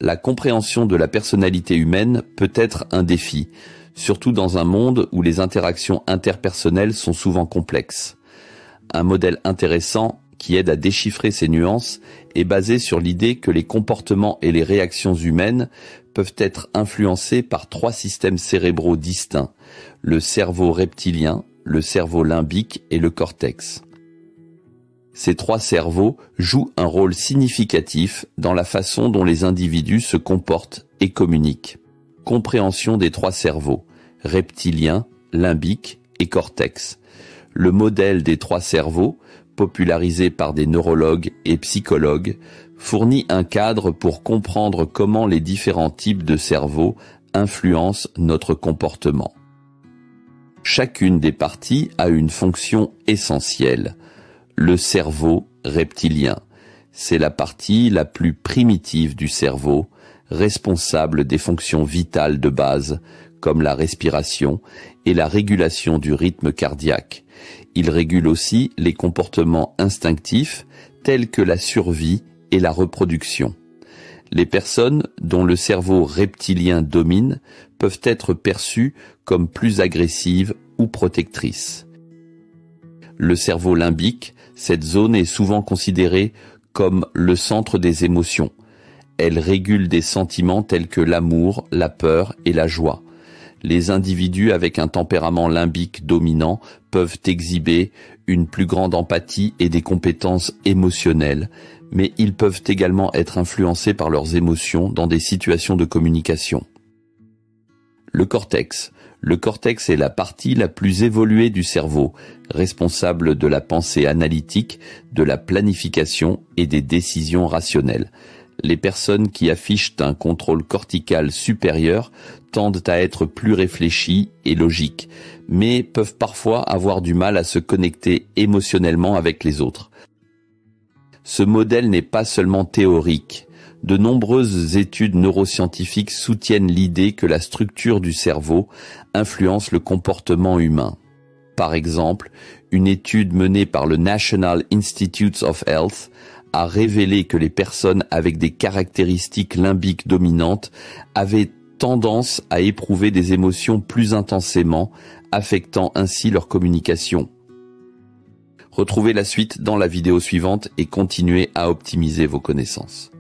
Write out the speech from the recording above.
La compréhension de la personnalité humaine peut être un défi, surtout dans un monde où les interactions interpersonnelles sont souvent complexes. Un modèle intéressant qui aide à déchiffrer ces nuances est basé sur l'idée que les comportements et les réactions humaines peuvent être influencés par 3 systèmes cérébraux distincts, le cerveau reptilien, le cerveau limbique et le cortex. Ces 3 cerveaux jouent un rôle significatif dans la façon dont les individus se comportent et communiquent. Compréhension des 3 cerveaux, reptilien, limbique et cortex. Le modèle des 3 cerveaux, popularisé par des neurologues et psychologues, fournit un cadre pour comprendre comment les différents types de cerveaux influencent notre comportement. Chacune des parties a une fonction essentielle. Le cerveau reptilien, c'est la partie la plus primitive du cerveau, responsable des fonctions vitales de base, comme la respiration et la régulation du rythme cardiaque. Il régule aussi les comportements instinctifs tels que la survie et la reproduction. Les personnes dont le cerveau reptilien domine peuvent être perçues comme plus agressives ou protectrices. Le cerveau limbique, cette zone est souvent considérée comme le centre des émotions. Elle régule des sentiments tels que l'amour, la peur et la joie. Les individus avec un tempérament limbique dominant peuvent exhiber une plus grande empathie et des compétences émotionnelles, mais ils peuvent également être influencés par leurs émotions dans des situations de communication. Le cortex. Le cortex est la partie la plus évoluée du cerveau, responsable de la pensée analytique, de la planification et des décisions rationnelles. Les personnes qui affichent un contrôle cortical supérieur tendent à être plus réfléchies et logiques, mais peuvent parfois avoir du mal à se connecter émotionnellement avec les autres. Ce modèle n'est pas seulement théorique. De nombreuses études neuroscientifiques soutiennent l'idée que la structure du cerveau influence le comportement humain. Par exemple, une étude menée par le National Institutes of Health a révélé que les personnes avec des caractéristiques limbiques dominantes avaient tendance à éprouver des émotions plus intensément, affectant ainsi leur communication. Retrouvez la suite dans la vidéo suivante et continuez à optimiser vos connaissances.